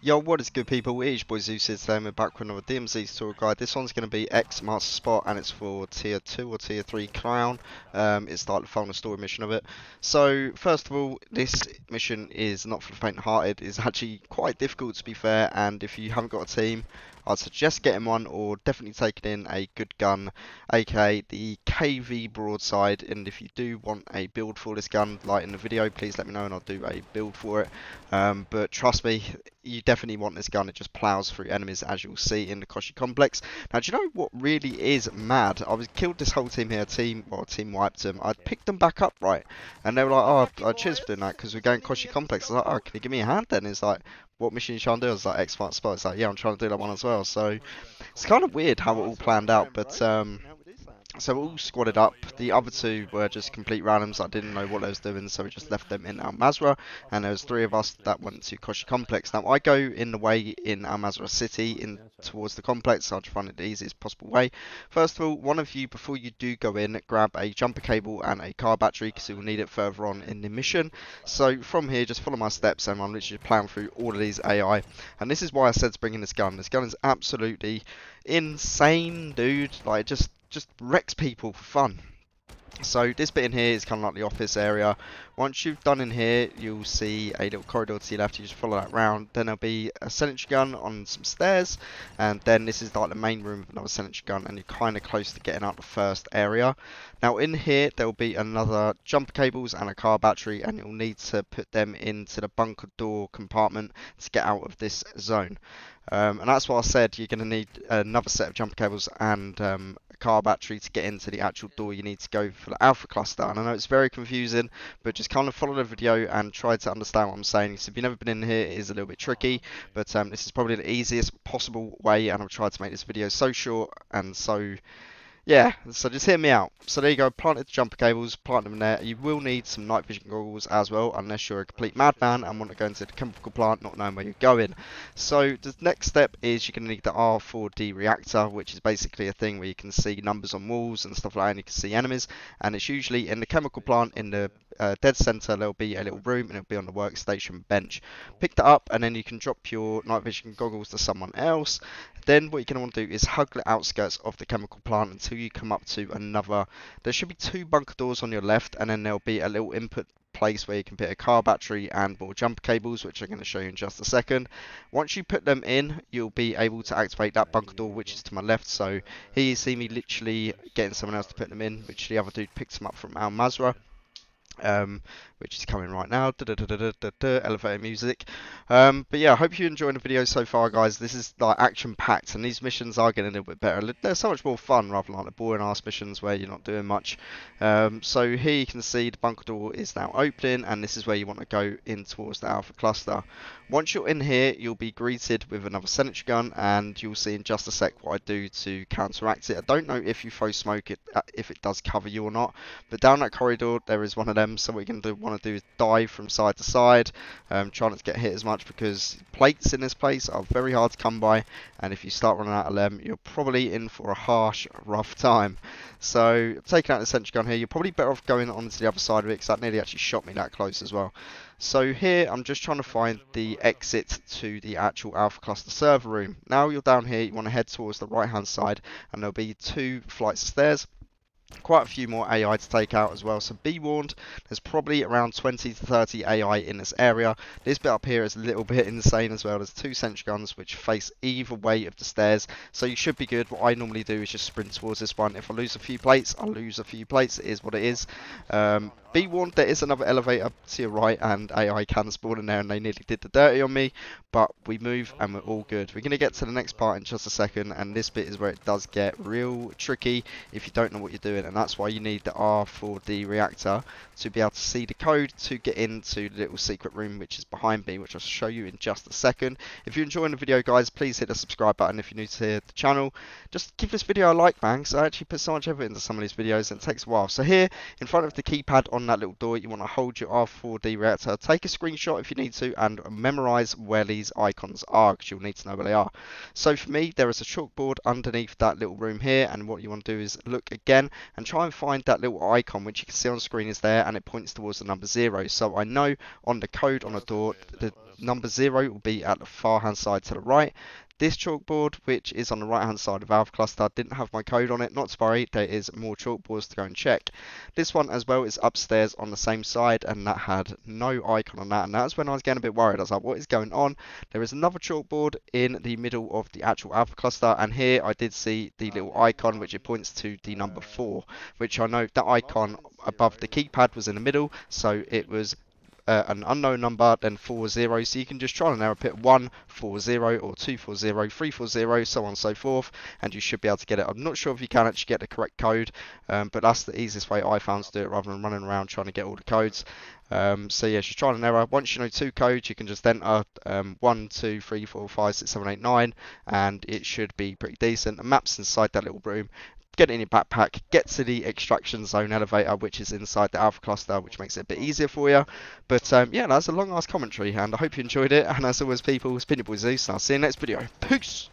Yo, what is good, people? It is your boy Zeus here today. We're back with another DMZ tutorial guide. This one's going to be X Master Spot, and it's for tier 2 or tier 3 crown. It's like the final story mission of it. So, first of all, this mission is not for the faint-hearted. It's actually quite difficult, to be fair, and if you haven't got a team, I'd suggest getting one, or definitely taking in a good gun, aka the KV broadside. And if you do want a build for this gun, like in the video, please let me know and I'll do a build for it. But trust me, you definitely want this gun. It just plows through enemies, as you'll see in the Koschei complex. Now, do you know what really is mad? I was killed this whole team here, team wiped them. I picked them back up, right, and they were like, "Oh, cheers for doing that, because we're going Koschei complex." I was like, "Oh, can you give me a hand then?" It's like, "What mission are you trying to do?" I was like, "X Master Spot." It's like, "Yeah, I'm trying to do that one as well." So it's kind of weird how it all planned out, but so we're all squadded up. The other two were just complete randoms. I didn't know what they was doing, so we just left them in Al Mazrah, and there was 3 of us that went to Koschei complex. Now, I go in the way in Al Mazrah city, in towards the complex, so I'll try to find it the easiest possible way. First of all, one of you, before you do go in, grab a jumper cable and a car battery, because you will need it further on in the mission. So from here, just follow my steps, and I'm literally plowing through all of these AI. And this is why I said to bring in this gun. This gun is absolutely insane, dude. Like, just wrecks people for fun. So this bit in here is kind of like the office area. Once you've done in here, you'll see a little corridor to your left. You just follow that round. Then there'll be a sentry gun on some stairs, and then this is like the main room with another sentry gun, and you're kind of close to getting out the first area. Now in here, there will be another jumper cables and a car battery, and you'll need to put them into the bunker door compartment to get out of this zone. And that's what I said, you're going to need another set of jumper cables and car battery to get into the actual door. You need to go for the alpha cluster, and I know it's very confusing, but just kind of follow the video and try to understand what I'm saying. So if you've never been in here, it is a little bit tricky, but this is probably the easiest possible way, and I've tried to make this video so short and so, yeah, so just hear me out. So there you go, planted the jumper cables, plant them in there. You will need some night vision goggles as well, unless you're a complete madman and want to go into the chemical plant not knowing where you're going. So the next step is you're going to need the R4D reactor, which is basically a thing where you can see numbers on walls and stuff like that, and you can see enemies. And it's usually in the chemical plant in the dead center. There'll be a little room, and it'll be on the workstation bench. Pick that up, and then you can drop your night vision goggles to someone else. Then what you're going to want to do is hug the outskirts of the chemical plant until you come up to another. There should be 2 bunker doors on your left, and then there'll be a little input place where you can put a car battery and more jumper cables, which I'm going to show you in just a second. Once you put them in, you'll be able to activate that bunker door, which is to my left. So here you see me literally getting someone else to put them in, which the other dude picks them up from Al Mazrah. Which is coming right now. Elevator music. But yeah, I hope you're enjoying the video so far, guys. This is like action packed, and these missions are getting a little bit better. They're so much more fun rather than like the boring ass missions where you're not doing much. So here you can see the bunker door is now opening, and this is where you want to go in towards the alpha cluster. Once you're in here, you'll be greeted with another sentry gun, and you'll see in just a sec what I do to counteract it. I don't know if you throw smoke, if it does cover you or not, but down that corridor there is one of them. So what you're going to want to do is dive from side to side, try not to get hit as much, because plates in this place are very hard to come by, and if you start running out of them, you're probably in for a harsh, rough time. So taking out the sentry gun here, you're probably better off going on to the other side of it, because that nearly actually shot me that close as well. So here I'm just trying to find the exit to the actual alpha cluster server room. Now you're down here, you want to head towards the right hand side, and there'll be 2 flights of stairs. Quite a few more AI to take out as well, so be warned, there's probably around 20 to 30 AI in this area. This bit up here is a little bit insane as well. There's 2 sentry guns which face either way of the stairs, so you should be good. What I normally do is just sprint towards this one. If I lose a few plates, I'll lose a few plates. It is what it is. Be warned, there is another elevator to your right, and AI can spawn in there, and they nearly did the dirty on me, but we move and we're all good. We're going to get to the next part in just a second, and this bit is where it does get real tricky if you don't know what you're doing, and that's why you need the R4D reactor to be able to see the code to get into the little secret room which is behind me, which I'll show you in just a second. If you're enjoying the video, guys, please hit the subscribe button. If you're new to the channel, just give this video a like, man, because I actually put so much effort into some of these videos and it takes a while. So here in front of the keypad on that little door, you want to hold your R4D reactor, take a screenshot if you need to, and memorize where these icons are, because you'll need to know where they are. So for me, there is a chalkboard underneath that little room here, and what you want to do is look again and try and find that little icon, which you can see on screen is there, and it points towards the number 0. So I know on the code on the door, the number 0 will be at the far hand side to the right. This chalkboard, which is on the right hand side of Alpha Cluster, didn't have my code on it. Not to worry, there is more chalkboards to go and check. This one as well is upstairs on the same side, and that had no icon on that, and that's when I was getting a bit worried. I was like, what is going on? There is another chalkboard in the middle of the actual Alpha Cluster, and here I did see the little icon which it points to the number 4, which I know that icon above the keypad was in the middle, so it was an unknown number, then 40, so you can just try and error put 140 or 240, 340, so on and so forth, and you should be able to get it. I'm not sure if you can actually get the correct code, but that's the easiest way I found to do it rather than running around trying to get all the codes. So yeah, just try and error. Once you know 2 codes, you can just enter 1, 2, 3, 4, 5, 6, 7, 8, 9, and it should be pretty decent. The map's inside that little room. Get it in your backpack, get to the extraction zone elevator, which is inside the Alpha Cluster, which makes it a bit easier for you. But yeah, that's a long ass commentary, and I hope you enjoyed it. And as always, people, it's been your boy Zeus, and I'll see you in the next video. Peace!